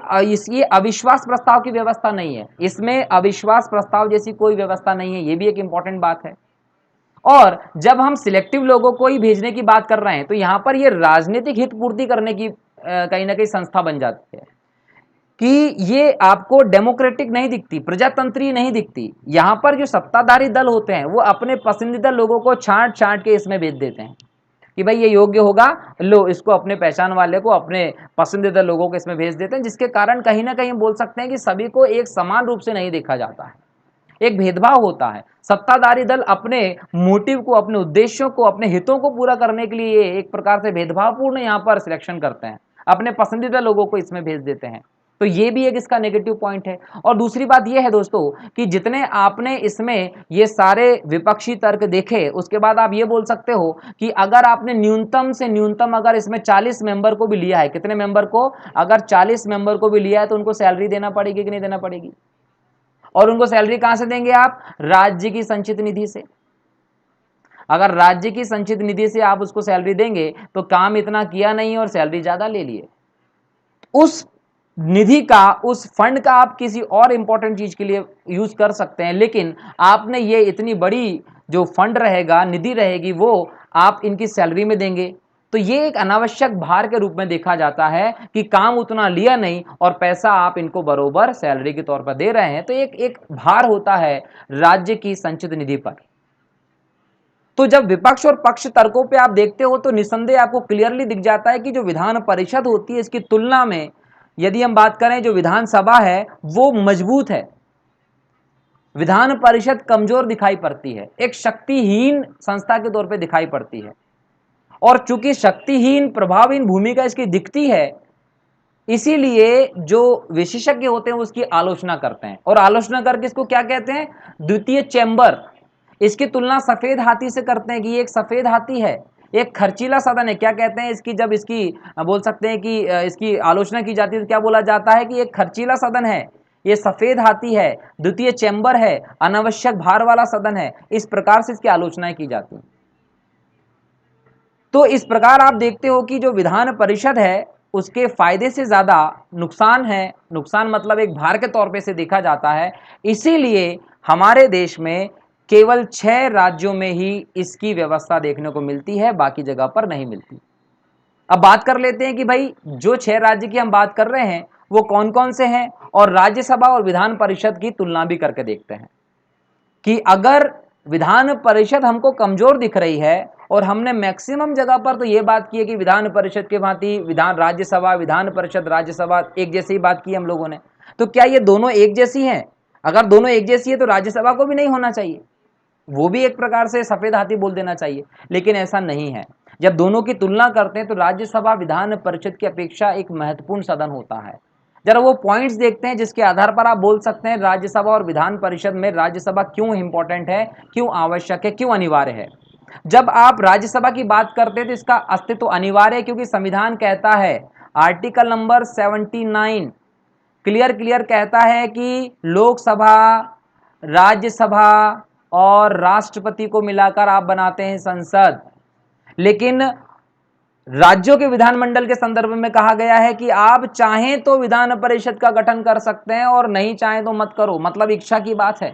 अविश्वास प्रस्ताव की व्यवस्था नहीं है, इसमें अविश्वास प्रस्ताव जैसी कोई व्यवस्था नहीं है, ये भी एक इंपॉर्टेंट बात है। और जब हम सिलेक्टिव लोगों को ही भेजने की बात कर रहे हैं तो यहां पर ये राजनीतिक हित पूर्ति करने की कहीं ना कहीं संस्था बन जाती है कि ये आपको डेमोक्रेटिक नहीं दिखती, प्रजातंत्रीय नहीं दिखती। यहां पर जो सत्ताधारी दल होते हैं वो अपने पसंदीदा लोगों को छांट छांट के इसमें भेज देते हैं कि भाई ये योग्य होगा, लो इसको, अपने पहचान वाले को, अपने पसंदीदा लोगों को इसमें भेज देते हैं, जिसके कारण कहीं ना कहीं बोल सकते हैं कि सभी को एक समान रूप से नहीं देखा जाता है, एक भेदभाव होता है। सत्ताधारी दल अपने मोटिव को, अपने उद्देश्यों को, अपने हितों को पूरा करने के लिए एक प्रकार से भेदभावपूर्ण यहां पर सिलेक्शन करते हैं, अपने पसंदीदा लोगों को इसमें भेज देते हैं। तो ये भी एक इसका नेगेटिव पॉइंट है। और दूसरी बात यह है दोस्तों कि जितने आपने इसमें ये सारे विपक्षी तर्क देखे, उसके बाद आप ये बोल सकते हो कि अगर आपने न्यूनतम से न्यूनतम अगर इसमें 40 मेंबर को भी लिया है, कितने मेंबर को, अगर 40 मेंबर को भी लिया है तो उनको सैलरी देना पड़ेगी कि नहीं देना पड़ेगी? और उनको सैलरी कहां से देंगे आप? राज्य की संचित निधि से। अगर राज्य की संचित निधि से आप उसको सैलरी देंगे तो काम इतना किया नहीं और सैलरी ज्यादा ले लिए। उस निधि का, उस फंड का आप किसी और इंपॉर्टेंट चीज के लिए यूज कर सकते हैं, लेकिन आपने ये इतनी बड़ी जो फंड रहेगा, निधि रहेगी, वो आप इनकी सैलरी में देंगे। तो ये एक अनावश्यक भार के रूप में देखा जाता है कि काम उतना लिया नहीं और पैसा आप इनको बरोबर सैलरी के तौर पर दे रहे हैं। तो एक भार होता है राज्य की संचित निधि पर। तो जब विपक्ष और पक्ष तर्कों पे आप देखते हो तो निसंदेह आपको क्लियरली दिख जाता है कि जो विधान परिषद होती है, इसकी तुलना में यदि हम बात करें, जो विधानसभा है वो मजबूत है। विधान परिषद कमजोर दिखाई पड़ती है, एक शक्तिहीन संस्था के तौर पे दिखाई पड़ती है। और चूंकि शक्तिहीन, प्रभावहीन भूमिका इसकी दिखती है, इसीलिए जो विशेषज्ञ होते हैं उसकी आलोचना करते हैं। और आलोचना करके इसको क्या कहते हैं? द्वितीय चैम्बर। इसकी तुलना सफेद हाथी से करते हैं कि ये एक सफेद हाथी है, एक खर्चीला सदन है। क्या कहते हैं इसकी, जब इसकी बोल सकते हैं कि इसकी आलोचना की जाती है तो क्या बोला जाता है कि एक खर्चीला सदन है, ये सफेद हाथी है, द्वितीय चैम्बर है, अनावश्यक भार वाला सदन है। इस प्रकार से इसकी आलोचनाएं की जाती हैं। तो इस प्रकार आप देखते हो कि जो विधान परिषद है उसके फायदे से ज्यादा नुकसान है। नुकसान मतलब एक भार के तौर पे से देखा जाता है। इसीलिए हमारे देश में केवल 6 राज्यों में ही इसकी व्यवस्था देखने को मिलती है, बाकी जगह पर नहीं मिलती। अब बात कर लेते हैं कि भाई जो 6 राज्य की हम बात कर रहे हैं वो कौन कौन से हैं, और राज्यसभा और विधान परिषद की तुलना भी करके देखते हैं कि अगर विधान परिषद हमको कमजोर दिख रही है, और हमने मैक्सिमम जगह पर तो ये बात की है कि विधान परिषद के भांति विधान राज्यसभा, विधान परिषद राज्यसभा एक जैसी ही बात की हम लोगों ने, तो क्या ये दोनों एक जैसी हैं? अगर दोनों एक जैसी है तो राज्यसभा को भी नहीं होना चाहिए, वो भी एक प्रकार से सफेद हाथी बोल देना चाहिए। लेकिन ऐसा नहीं है। जब दोनों की तुलना करते हैं तो राज्यसभा विधान परिषद की अपेक्षा एक महत्वपूर्ण सदन होता है। जरा वो पॉइंट्स देखते हैं जिसके आधार पर आप बोल सकते हैं राज्यसभा और विधान परिषद में राज्यसभा क्यों इंपॉर्टेंट है, क्यों आवश्यक है, क्यों अनिवार्य है। जब आप राज्यसभा की बात करते हैं तो इसका अस्तित्व अनिवार्य है, क्योंकि संविधान कहता है, आर्टिकल नंबर 79 क्लियर कहता है कि लोकसभा, राज्यसभा और राष्ट्रपति को मिलाकर आप बनाते हैं संसद। लेकिन राज्यों के विधानमंडल के संदर्भ में कहा गया है कि आप चाहें तो विधान परिषद का गठन कर सकते हैं और नहीं चाहें तो मत करो, मतलब इच्छा की बात है।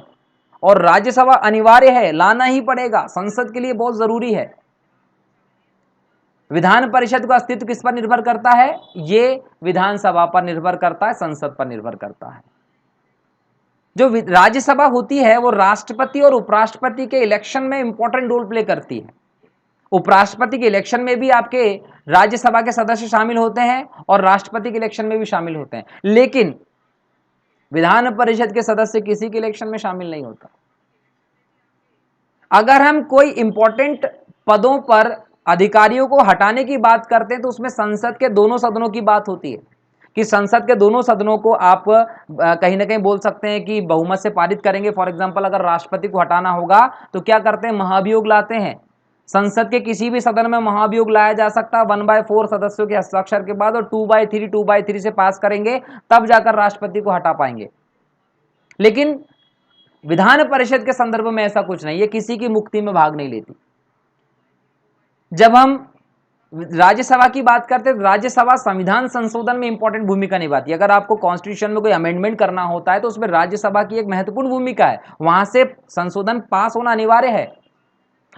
और राज्यसभा अनिवार्य है, लाना ही पड़ेगा, संसद के लिए बहुत जरूरी है। विधान परिषद का अस्तित्व किस पर निर्भर करता है? ये विधानसभा पर निर्भर करता है, संसद पर निर्भर करता है। जो राज्यसभा होती है वो राष्ट्रपति और उपराष्ट्रपति के इलेक्शन में इंपॉर्टेंट रोल प्ले करती है। उपराष्ट्रपति के इलेक्शन में भी आपके राज्यसभा के सदस्य शामिल होते हैं और राष्ट्रपति के इलेक्शन में भी शामिल होते हैं, लेकिन विधान परिषद के सदस्य किसी के इलेक्शन में शामिल नहीं होता। अगर हम कोई इंपॉर्टेंट पदों पर अधिकारियों को हटाने की बात करते हैं तो उसमें संसद के दोनों सदनों की बात होती है कि संसद के दोनों सदनों को आप कहीं ना कहीं बोल सकते हैं कि बहुमत से पारित करेंगे। फॉर एग्जांपल अगर राष्ट्रपति को हटाना होगा तो क्या करते हैं? महाभियोग लाते हैं। संसद के किसी भी सदन में महाभियोग लाया जा सकता है 1/4 सदस्यों के हस्ताक्षर के बाद, और 2/3 से पास करेंगे, तब जाकर राष्ट्रपति को हटा पाएंगे। लेकिन विधान परिषद के संदर्भ में ऐसा कुछ नहीं, ये किसी की मुक्ति में भाग नहीं लेती। जब हम राज्यसभा की बात करते हैं तो राज्यसभा संविधान संशोधन में इंपॉर्टेंट भूमिका निभाती है। अगर आपको कॉन्स्टिट्यूशन में कोई अमेंडमेंट करना होता है तो उसमें राज्यसभा की एक महत्वपूर्ण भूमिका है, वहां से संशोधन पास होना अनिवार्य है।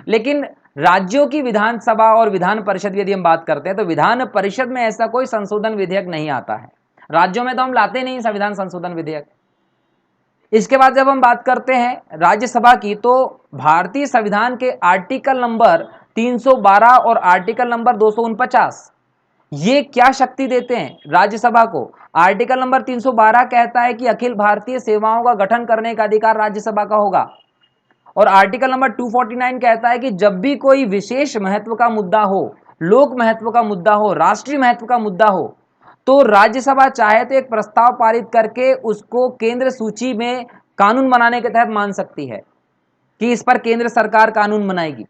लेकिन राज्यों की विधानसभा और विधान परिषद की यदि हम बात करते हैं तो विधान परिषद में ऐसा कोई संशोधन विधेयक नहीं आता है। राज्यों में तो हम लाते नहीं संविधान संशोधन विधेयक। इसके बाद जब हम बात करते हैं राज्यसभा की, तो भारतीय संविधान के आर्टिकल नंबर 312 और आर्टिकल नंबर 249 ये क्या शक्ति देते हैं राज्यसभा को? आर्टिकल नंबर 312 कहता है कि अखिल भारतीय सेवाओं का गठन करने का अधिकार राज्यसभा का होगा, और आर्टिकल नंबर 249 कहता है कि जब भी कोई विशेष महत्व का मुद्दा हो, लोक महत्व का मुद्दा हो, राष्ट्रीय महत्व का मुद्दा हो, तो राज्यसभा चाहे तो एक प्रस्ताव पारित करके उसको केंद्र सूची में कानून बनाने के तहत मान सकती है कि इस पर केंद्र सरकार कानून बनाएगी।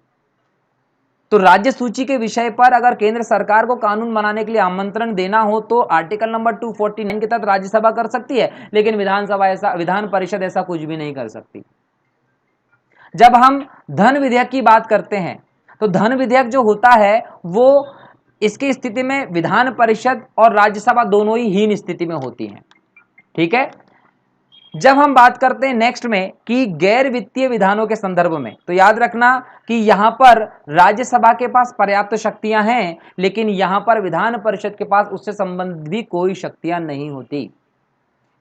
तो राज्य सूची के विषय पर अगर केंद्र सरकार को कानून बनाने के लिए आमंत्रण देना हो तो आर्टिकल नंबर 249 के तहत राज्यसभा कर सकती है, लेकिन विधान परिषद ऐसा कुछ भी नहीं कर सकती। जब हम धन विधेयक की बात करते हैं तो धन विधेयक जो होता है वो इसकी स्थिति में विधान परिषद और राज्यसभा दोनों ही हीन स्थिति में होती हैं। ठीक है। जब हम बात करते हैं नेक्स्ट में कि गैर वित्तीय विधानों के संदर्भ में, तो याद रखना कि यहां पर राज्यसभा के पास पर्याप्त शक्तियां हैं, लेकिन यहां पर विधान परिषद के पास उससे संबंधित भी कोई शक्तियां नहीं होती।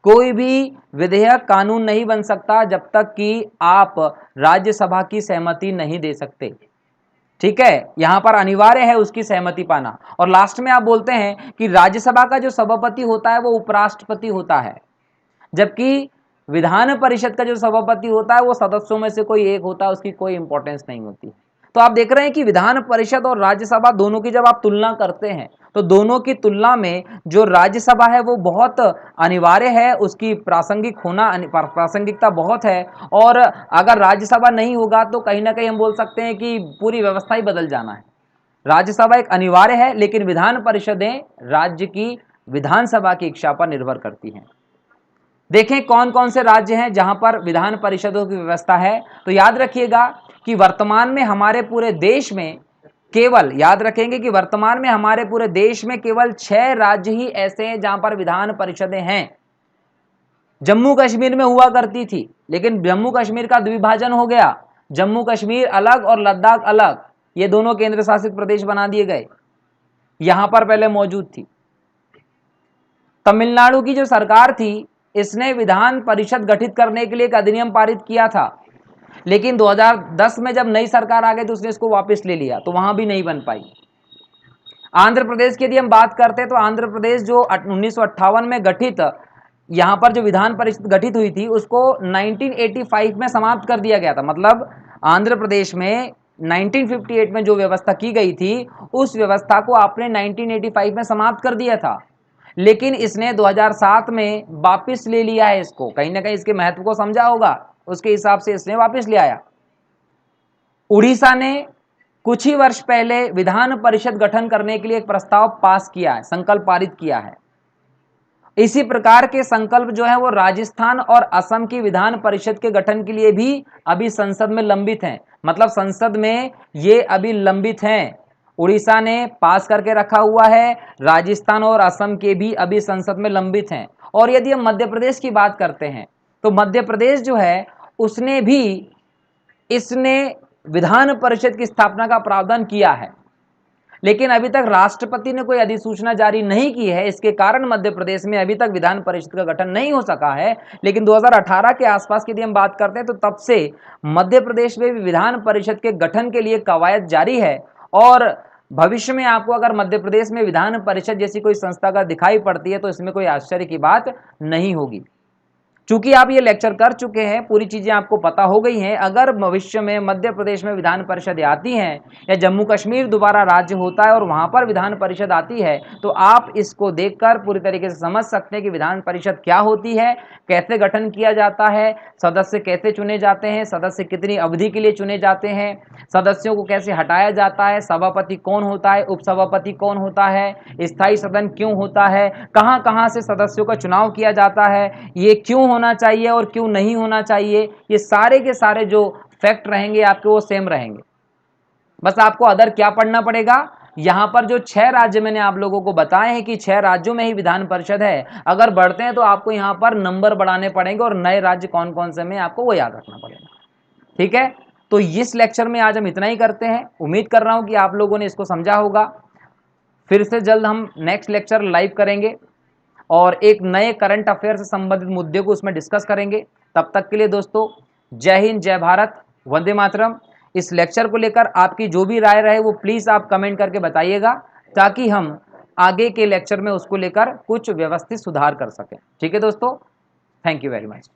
कोई भी विधेयक कानून नहीं बन सकता जब तक कि आप राज्यसभा की सहमति नहीं दे सकते। ठीक है, यहां पर अनिवार्य है उसकी सहमति पाना। और लास्ट में आप बोलते हैं कि राज्यसभा का जो सभापति होता है वो उपराष्ट्रपति होता है, जबकि विधान परिषद का जो सभापति होता है वो सदस्यों में से कोई एक होता है, उसकी कोई इंपॉर्टेंस नहीं होती। तो आप देख रहे हैं कि विधान परिषद और राज्यसभा दोनों की जब आप तुलना करते हैं तो दोनों की तुलना में जो राज्यसभा है वो बहुत अनिवार्य है, उसकी प्रासंगिकता बहुत है। और अगर राज्यसभा नहीं होगा तो कहीं ना कहीं हम बोल सकते हैं कि पूरी व्यवस्था ही बदल जाना है। राज्यसभा एक अनिवार्य है, लेकिन विधान परिषदें राज्य की विधानसभा की इच्छा पर निर्भर करती हैं। देखें कौन कौन से राज्य हैं जहां पर विधान परिषदों की व्यवस्था है। तो याद रखिएगा कि वर्तमान में हमारे पूरे देश में केवल, याद रखेंगे कि वर्तमान में हमारे पूरे देश में केवल 6 राज्य ही ऐसे हैं जहां पर विधान परिषदें हैं। जम्मू कश्मीर में हुआ करती थी, लेकिन जम्मू कश्मीर का द्विभाजन हो गया, जम्मू कश्मीर अलग और लद्दाख अलग, ये दोनों केंद्र शासित प्रदेश बना दिए गए। यहां पर पहले मौजूद थी। तमिलनाडु की जो सरकार थी, इसने विधान परिषद गठित करने के लिए एक अधिनियम पारित किया था, लेकिन 2010 में जब नई सरकार आ गई तो उसने इसको वापस ले लिया, तो वहां भी नहीं बन पाई। आंध्र प्रदेश की यदि हम बात करते हैं तो आंध्र प्रदेश जो 1958 में गठित, यहां पर जो विधान परिषद गठित हुई थी उसको 1985 में समाप्त कर दिया गया था। मतलब आंध्र प्रदेश में 1958 में जो व्यवस्था की गई थी उस व्यवस्था को आपने 1985 में समाप्त कर दिया था, लेकिन इसने 2007 में वापस ले लिया है इसको। कहीं ना कहीं इसके महत्व को समझा होगा, उसके हिसाब से इसने वापस ले आया। उड़ीसा ने कुछ ही वर्ष पहले विधान परिषद गठन करने के लिए एक प्रस्ताव पास किया है, संकल्प पारित किया है। इसी प्रकार के संकल्प जो है वो राजस्थान और असम की विधान परिषद के गठन के लिए भी अभी संसद में लंबित हैं। मतलब संसद में ये अभी लंबित हैं। उड़ीसा ने पास करके रखा हुआ है, राजस्थान और असम के भी अभी संसद में लंबित हैं। और यदि हम मध्य प्रदेश की बात करते हैं तो मध्य प्रदेश जो है उसने भी इसने विधान परिषद की स्थापना का प्रावधान किया है, लेकिन अभी तक राष्ट्रपति ने कोई अधिसूचना जारी नहीं की है। इसके कारण मध्य प्रदेश में अभी तक विधान परिषद का गठन नहीं हो सका है। लेकिन 2018 के आसपास की यदि हम बात करते हैं तो तब से मध्य प्रदेश में भी विधान परिषद के गठन के लिए कवायद जारी है। और भविष्य में आपको अगर मध्य प्रदेश में विधान परिषद जैसी कोई संस्था का दिखाई पड़ती है तो इसमें कोई आश्चर्य की बात नहीं होगी। चूंकि आप ये लेक्चर कर चुके हैं, पूरी चीजें आपको पता हो गई हैं। अगर भविष्य में मध्य प्रदेश में विधान परिषद आती हैं या जम्मू कश्मीर दोबारा राज्य होता है और वहां पर विधान परिषद आती है तो आप इसको देखकर पूरी तरीके से समझ सकते हैं कि विधान परिषद क्या होती है, कैसे गठन किया जाता है, सदस्य कैसे चुने जाते हैं, सदस्य कितनी अवधि के लिए चुने जाते हैं, सदस्यों को कैसे हटाया जाता है, सभापति कौन होता है, उपसभापति कौन होता है, स्थायी सदन क्यों होता है, कहां कहां से सदस्यों का चुनाव किया जाता है, ये क्यों होना चाहिए और क्यों नहीं होना चाहिए, ये सारे के सारे जो फैक्ट रहेंगे आपके वो सेम रहेंगे। बस आपको अदर क्या पढ़ना पड़ेगा, यहां पर जो 6 राज्य मैंने आप लोगों को बताए हैं कि 6 राज्यों में ही विधान परिषद है, अगर बढ़ते हैं तो आपको यहां पर नंबर बढ़ाने पड़ेंगे और नए राज्य कौन कौन से में आपको वो याद रखना पड़ेगा। ठीक है, तो इस लेक्चर में आज हम इतना ही करते हैं। उम्मीद कर रहा हूं कि आप लोगों ने इसको समझा होगा। फिर से जल्द हम नेक्स्ट लेक्चर लाइव करेंगे और एक नए करंट अफेयर से संबंधित मुद्दे को उसमें डिस्कस करेंगे। तब तक के लिए दोस्तों जय हिंद, जय भारत, वंदे मातरम। इस लेक्चर को लेकर आपकी जो भी राय रहे वो प्लीज़ आप कमेंट करके बताइएगा, ताकि हम आगे के लेक्चर में उसको लेकर कुछ व्यवस्थित सुधार कर सकें। ठीक है दोस्तों, थैंक यू वेरी मच।